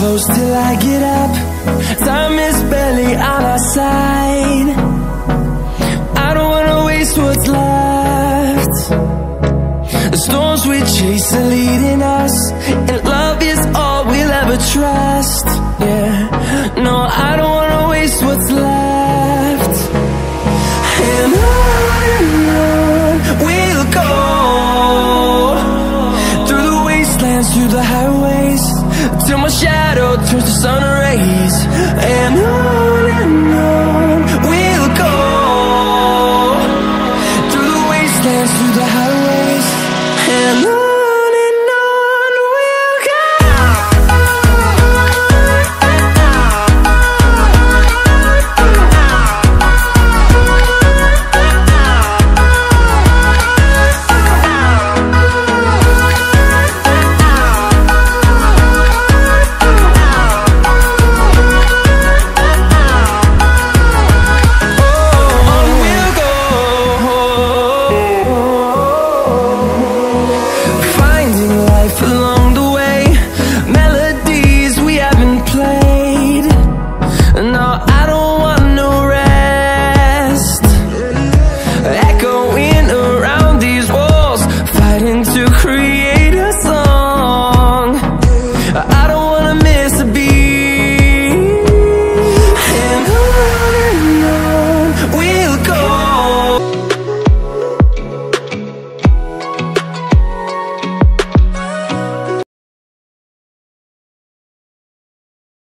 close till I get up. Time is barely on our side. I don't wanna waste what's left. The storms we chase are leading us, and love is all we'll ever trust. Yeah, no, I don't wanna waste what's left. And on we'll go, through the wastelands, through the highways, till my shadow turns to sun rays. And on we'll go, through the wastelands, through the highways, and on.